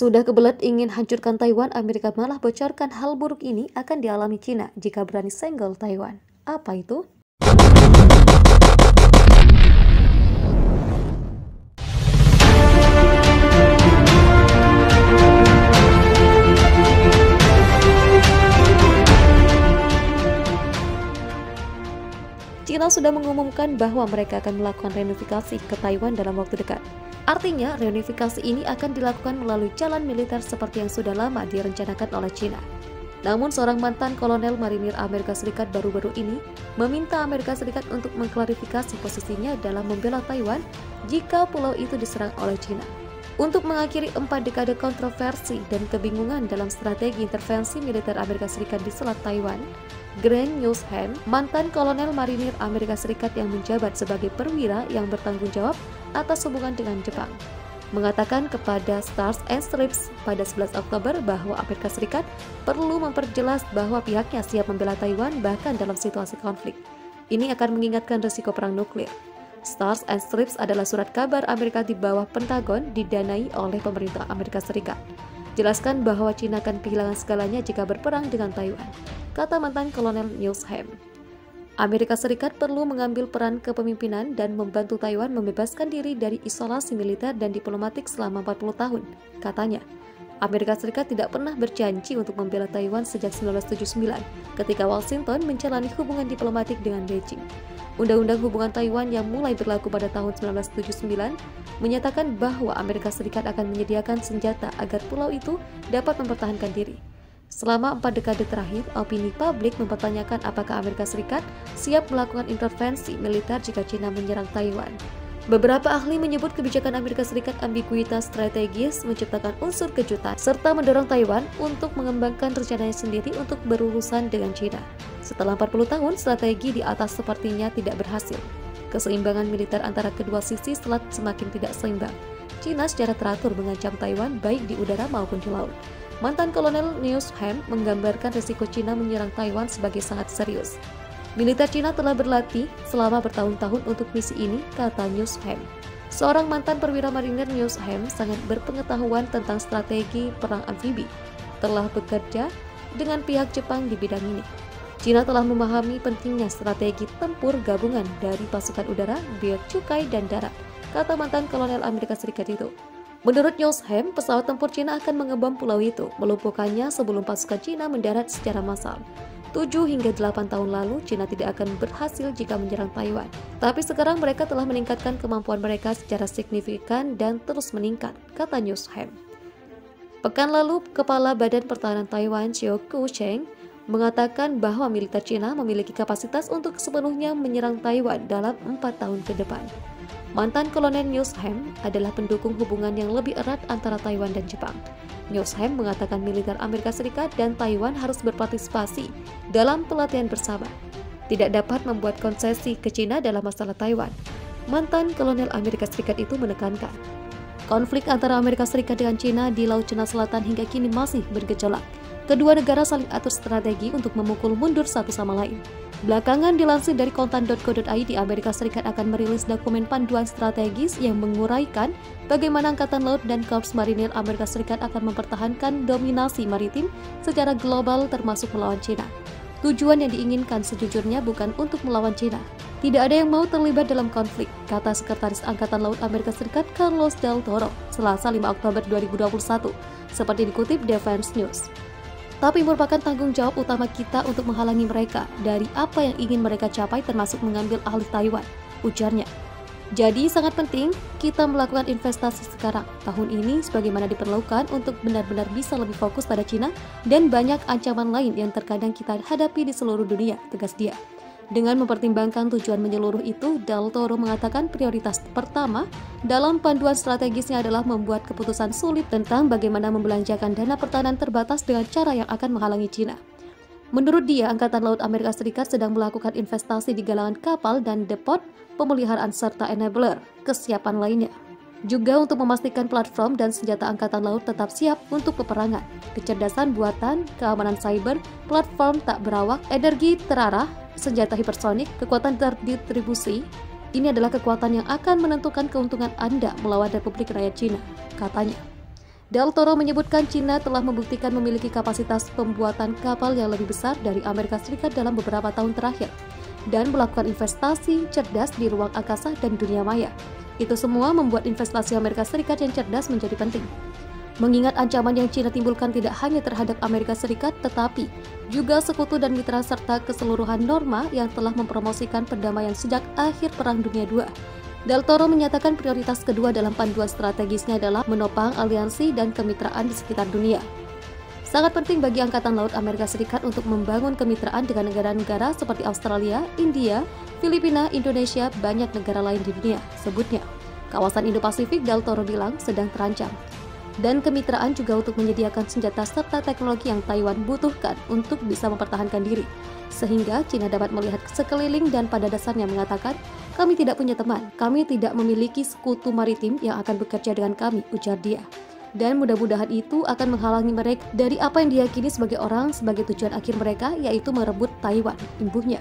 Sudah kebelet ingin hancurkan Taiwan, Amerika malah bocorkan hal buruk ini akan dialami Cina jika berani senggol Taiwan. Apa itu? China sudah mengumumkan bahwa mereka akan melakukan reunifikasi ke Taiwan dalam waktu dekat. Artinya, reunifikasi ini akan dilakukan melalui jalan militer seperti yang sudah lama direncanakan oleh China. Namun, seorang mantan kolonel marinir Amerika Serikat baru-baru ini meminta Amerika Serikat untuk mengklarifikasi posisinya dalam membela Taiwan jika pulau itu diserang oleh China. Untuk mengakhiri 4 dekade kontroversi dan kebingungan dalam strategi intervensi militer Amerika Serikat di Selat Taiwan, Grant Newsham, mantan kolonel marinir Amerika Serikat yang menjabat sebagai perwira yang bertanggung jawab atas hubungan dengan Jepang, mengatakan kepada Stars and Stripes pada 11 Oktober bahwa Amerika Serikat perlu memperjelas bahwa pihaknya siap membela Taiwan bahkan dalam situasi konflik. Ini akan mengingatkan risiko perang nuklir. Stars and Stripes adalah surat kabar Amerika di bawah Pentagon didanai oleh pemerintah Amerika Serikat. Jelaskan bahwa China akan kehilangan segalanya jika berperang dengan Taiwan, kata mantan kolonel Newsham. Amerika Serikat perlu mengambil peran kepemimpinan dan membantu Taiwan membebaskan diri dari isolasi militer dan diplomatik selama 40 tahun, katanya. Amerika Serikat tidak pernah berjanji untuk membela Taiwan sejak 1979 ketika Washington menjalani hubungan diplomatik dengan Beijing. Undang-undang hubungan Taiwan yang mulai berlaku pada tahun 1979 menyatakan bahwa Amerika Serikat akan menyediakan senjata agar pulau itu dapat mempertahankan diri. Selama 4 dekade terakhir, opini publik mempertanyakan apakah Amerika Serikat siap melakukan intervensi militer jika China menyerang Taiwan. Beberapa ahli menyebut kebijakan Amerika Serikat ambiguitas strategis, menciptakan unsur kejutan, serta mendorong Taiwan untuk mengembangkan rencananya sendiri untuk berurusan dengan China. Setelah 40 tahun, strategi di atas sepertinya tidak berhasil. Keseimbangan militer antara kedua sisi selat semakin tidak seimbang. China secara teratur mengancam Taiwan baik di udara maupun di laut. Mantan kolonel Newsham menggambarkan risiko China menyerang Taiwan sebagai sangat serius. Militer China telah berlatih selama bertahun-tahun untuk misi ini, kata Newsham. Seorang mantan perwira marinir, Newsham sangat berpengetahuan tentang strategi perang amfibi, telah bekerja dengan pihak Jepang di bidang ini. China telah memahami pentingnya strategi tempur gabungan dari pasukan udara, bea cukai, dan darat, kata mantan kolonel Amerika Serikat itu. Menurut Newsham, pesawat tempur China akan mengebom pulau itu, melumpuhkannya sebelum pasukan China mendarat secara massal. 7 hingga 8 tahun lalu, China tidak akan berhasil jika menyerang Taiwan. Tapi sekarang mereka telah meningkatkan kemampuan mereka secara signifikan dan terus meningkat, kata Newsham. Pekan lalu, Kepala Badan Pertahanan Taiwan, Chiu Kuo-cheng, mengatakan bahwa militer China memiliki kapasitas untuk sepenuhnya menyerang Taiwan dalam 4 tahun ke depan. Mantan kolonel Newsham adalah pendukung hubungan yang lebih erat antara Taiwan dan Jepang. Newsham mengatakan militer Amerika Serikat dan Taiwan harus berpartisipasi dalam pelatihan bersama. Tidak dapat membuat konsesi ke China dalam masalah Taiwan. Mantan kolonel Amerika Serikat itu menekankan, konflik antara Amerika Serikat dengan China di Laut Cina Selatan hingga kini masih bergejolak. Kedua negara saling atur strategi untuk memukul mundur satu sama lain. Belakangan dilansir dari kontan.co.id, Amerika Serikat akan merilis dokumen panduan strategis yang menguraikan bagaimana Angkatan Laut dan Korps Marinir Amerika Serikat akan mempertahankan dominasi maritim secara global termasuk melawan China. Tujuan yang diinginkan sejujurnya bukan untuk melawan China. Tidak ada yang mau terlibat dalam konflik, kata Sekretaris Angkatan Laut Amerika Serikat Carlos Del Toro, Selasa 5 Oktober 2021, seperti dikutip Defense News. Tapi merupakan tanggung jawab utama kita untuk menghalangi mereka dari apa yang ingin mereka capai termasuk mengambil alih Taiwan, ujarnya. Jadi sangat penting kita melakukan investasi sekarang, tahun ini sebagaimana diperlukan untuk benar-benar bisa lebih fokus pada China dan banyak ancaman lain yang terkadang kita hadapi di seluruh dunia, tegas dia. Dengan mempertimbangkan tujuan menyeluruh itu, Del Toro mengatakan prioritas pertama dalam panduan strategisnya adalah membuat keputusan sulit tentang bagaimana membelanjakan dana pertahanan terbatas dengan cara yang akan menghalangi China. Menurut dia, Angkatan Laut Amerika Serikat sedang melakukan investasi di galangan kapal dan depot, pemeliharaan serta enabler, kesiapan lainnya. Juga untuk memastikan platform dan senjata Angkatan Laut tetap siap untuk peperangan, kecerdasan buatan, keamanan cyber, platform tak berawak, energi terarah, senjata hipersonik, kekuatan terdistribusi. Ini adalah kekuatan yang akan menentukan keuntungan Anda melawan Republik Rakyat Cina, katanya. Del Toro menyebutkan China telah membuktikan memiliki kapasitas pembuatan kapal yang lebih besar dari Amerika Serikat dalam beberapa tahun terakhir dan melakukan investasi cerdas di ruang angkasa dan dunia maya. Itu semua membuat investasi Amerika Serikat yang cerdas menjadi penting. Mengingat ancaman yang China timbulkan tidak hanya terhadap Amerika Serikat, tetapi juga sekutu dan mitra serta keseluruhan norma yang telah mempromosikan perdamaian sejak akhir Perang Dunia II. Del Toro menyatakan prioritas kedua dalam panduan strategisnya adalah menopang aliansi dan kemitraan di sekitar dunia. Sangat penting bagi Angkatan Laut Amerika Serikat untuk membangun kemitraan dengan negara-negara seperti Australia, India, Filipina, Indonesia, banyak negara lain di dunia, sebutnya. Kawasan Indo-Pasifik, Del Toro bilang, sedang terancam. Dan kemitraan juga untuk menyediakan senjata serta teknologi yang Taiwan butuhkan untuk bisa mempertahankan diri. Sehingga China dapat melihat sekeliling dan pada dasarnya mengatakan, kami tidak punya teman, kami tidak memiliki sekutu maritim yang akan bekerja dengan kami, ujar dia. Dan mudah-mudahan itu akan menghalangi mereka dari apa yang diyakini sebagai orang sebagai tujuan akhir mereka, yaitu merebut Taiwan, imbuhnya.